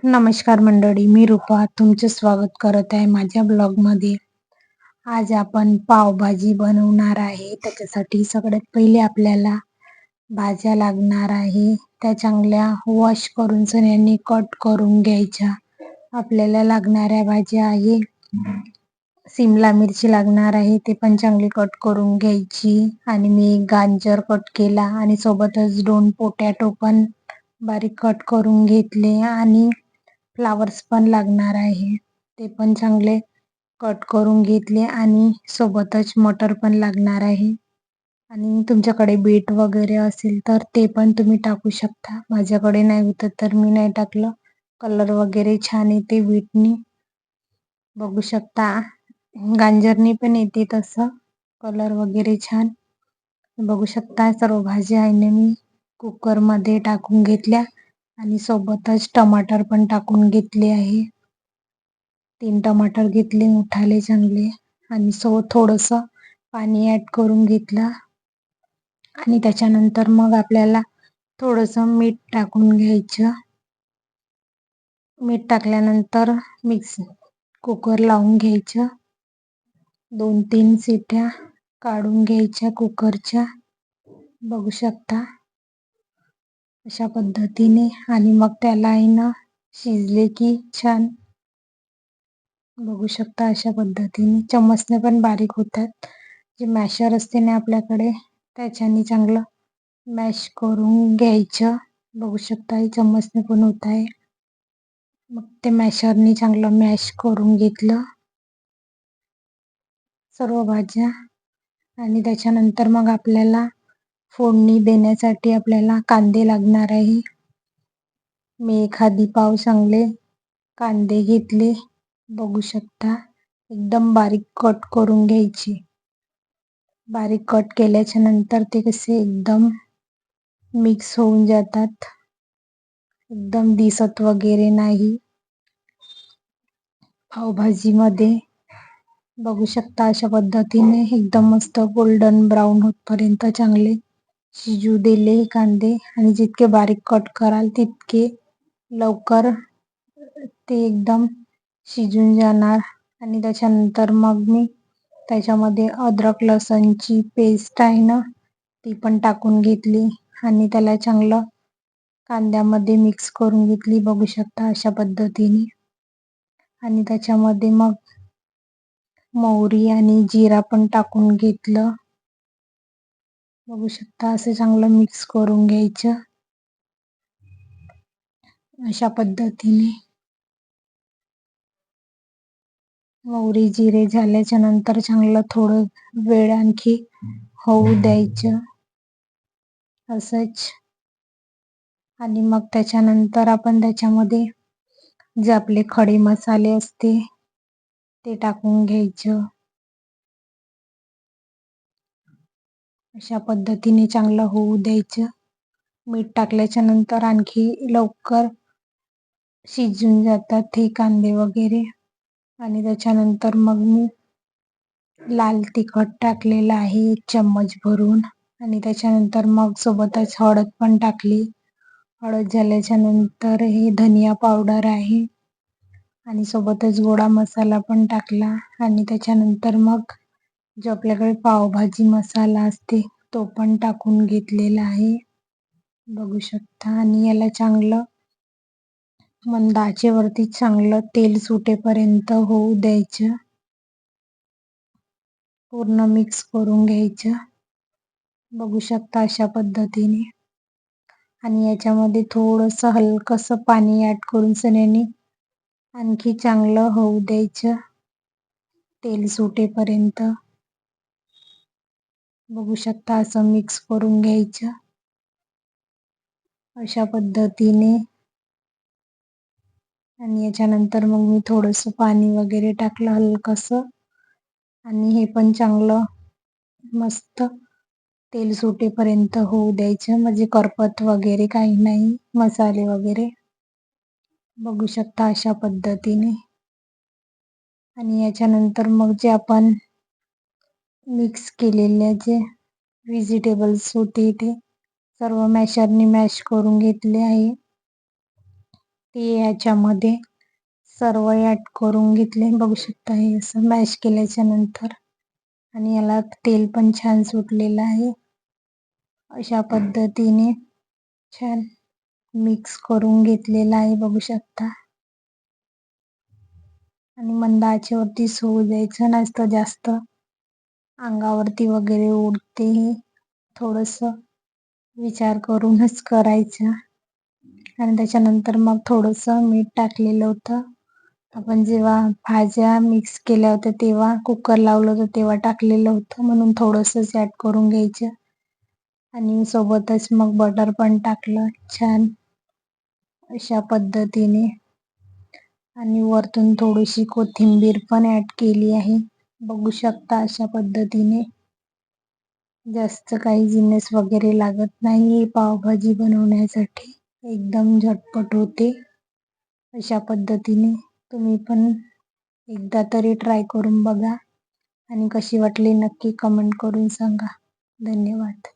नमस्कार मंडळी, मी रूपा तुमचे स्वागत करत आहे माझ्या ब्लॉगमध्ये. आज आपण पावभाजी बनवणार आहे. त्याच्यासाठी सगळ्यात पहिले आपल्याला भाज्या लागणार आहे. त्या चांगल्या वॉश करून सन्याने कट करून घ्यायच्या. आपल्याला लागणाऱ्या भाज्या आहे सिमला मिरची लागणार आहे, ते पण चांगली कट करून घ्यायची. आणि मी गाजर कट केला आणि सोबतच 2 पोटॅटो पण बारीक कट करून घेतले आणि फ्लावर्स पण लागणार आहे, ते पण चांगले कट करून घेतले आणि सोबतच मटर पण लागणार आहे. आणि तुमच्याकडे बीट वगैरे असेल तर ते पण तुम्ही टाकू शकता. माझ्याकडे नाही होतं तर मी नाही टाकलं. कलर वगैरे छान येते बीटनी, बघू शकता. गाजरनी पण येते तसं कलर वगैरे छान, बघू शकता. सर्व भाज्या आहे मी कुकरमध्ये टाकून घेतल्या आणि सोबतच टमाटर पण टाकून घेतले आहे. 3 टमाटर घेतले मोठाले चांगले आणि थोडंसं पाणी ॲड करून घेतलं. आणि त्याच्यानंतर मग आपल्याला थोडंसं मीठ टाकून घ्यायचं. मीठ टाकल्यानंतर कुकर लावून घ्यायचं. 2-3 शिट्या काढून घ्यायच्या कुकरच्या, बघू शकता अशा पद्धतीने. आणि मग त्याला आहे ना शिजले की छान, बघू शकता अशा पद्धतीने. चम्मचने पण बारीक होतात. जे मॅशर असते ना आपल्याकडे त्याच्याने चांगलं मॅश करून घ्यायचं, बघू शकता. हे चम्मचने पण होत आहे. मग ते मॅशरने चांगलं मॅश करून घेतलं सर्व भाज्या. आणि त्याच्यानंतर मग आपल्याला फोडणी देण्यासाठी आपल्याला कांदे लागणार आहे. मी एखादी पाव चांगले कांदे घेतले, बघू शकता. एकदम बारीक कट करून घ्यायची. बारीक कट केल्याच्या नंतर ते कसे एकदम मिक्स होऊन जातात, एकदम दिसत वगैरे नाही पावभाजीमध्ये, बघू शकता. अशा पद्धतीने एकदम मस्त गोल्डन ब्राऊन होतपर्यंत चांगले शिजू दिले कांदे. आणि जितके बारीक कट कराल तितके लवकर ते एकदम शिजून जाणार. आणि त्याच्यानंतर मग मी त्याच्यामध्ये अद्रक लसणची पेस्ट आहे ना ती पण टाकून घेतली आणि त्याला चांगलं कांद्यामध्ये मिक्स करून घेतली, बघू शकता अशा पद्धतीने. आणि त्याच्यामध्ये मग मोहरी आणि जिरा पण टाकून घेतलं, बघू शकता. असं चांगलं मिक्स करून घ्यायचं अशा पद्धतीने. मोहरी जिरे झाल्याच्या नंतर चांगलं थोडं वेळ आणखी होऊ द्यायचं असंच. आणि मग त्याच्यानंतर आपण त्याच्यामध्ये जे आपले खडे मसाले असते ते टाकून घ्यायचं अशा पद्धतीने, चांगलं होऊ द्यायचं. मीठ टाकल्याच्या नंतर आणखी लवकर शिजून जातात हे कांदे वगैरे. आणि त्याच्यानंतर मग मी लाल तिखट टाकलेलं आहे 1 चम्मच भरून. आणि त्याच्यानंतर मग सोबतच हळद पण टाकली. हळद झाल्याच्या नंतर हे धनिया पावडर आहे आणि सोबतच गोडा मसाला पण टाकला. आणि त्याच्यानंतर मग जो आपल्याकडे पावभाजी मसाला असते तो पण टाकून घेतलेला आहे, बघू शकता. आणि याला चांगलं मंद आचेवरती चांगलं तेल सुटेपर्यंत होऊ द्यायचं, पूर्ण मिक्स करून घ्यायचं, बघू शकता अशा पद्धतीने. आणि याच्यामध्ये थोडंसं हलकंसं पाणी ॲड करून सन्याने आणखी चांगलं होऊ द्यायचं तेल सुटेपर्यंत, बघू शकता. असं मिक्स करून घ्यायचं अशा पद्धतीने. आणि याच्यानंतर मग मी थोडंसं पाणी वगैरे टाकलं हलकंसं. आणि हे पण चांगलं मस्त तेल सुटेपर्यंत होऊ द्यायचं, म्हणजे करपत वगैरे काही नाही मसाले वगैरे, बघू शकता अशा पद्धतीने. आणि याच्यानंतर मग जे आपण मिक्स केलेले जे व्हेजिटेबल्स होते ते सर्व मॅशरने मॅश करून घेतले आहे. ते याच्यामध्ये सर्व ॲड करून घेतले. बघू शकता हे असं मॅश केल्याच्या नंतर आणि याला तेल पण छान सुटलेलं आहे. अशा पद्धतीने छान मिक्स करून घेतलेलं आहे बघू शकता. आणि मंद आचेवरती होऊ द्यायचं, नसतं जास्त अंगावरती वगैरे उडते. हे थोडंसं विचार करूनच करायचं. आणि त्याच्यानंतर मग थोडंसं मीठ टाकलेलं होतं. आपण जेव्हा भाज्या मिक्स केल्या होत्या तेव्हा कुकर लावलं होतं तेव्हा टाकलेलं होतं, म्हणून थोडंसंच ॲड करून घ्यायचं. आणि सोबतच मग बटर पण टाकलं छान अशा पद्धतीने. आणि वरतून थोडीशी कोथिंबीर पण ॲड केली आहे. बघू शकता अशा पद्धतीने. जास्त काही जिन्नस वगैरे लागत नाही पावभाजी बनवण्यासाठी. एकदम झटपट होते. अशा पद्धतीने तुम्ही पण एकदा तरी ट्राय करून बघा आणि कशी वाटली नक्की कमेंट करून सांगा. धन्यवाद.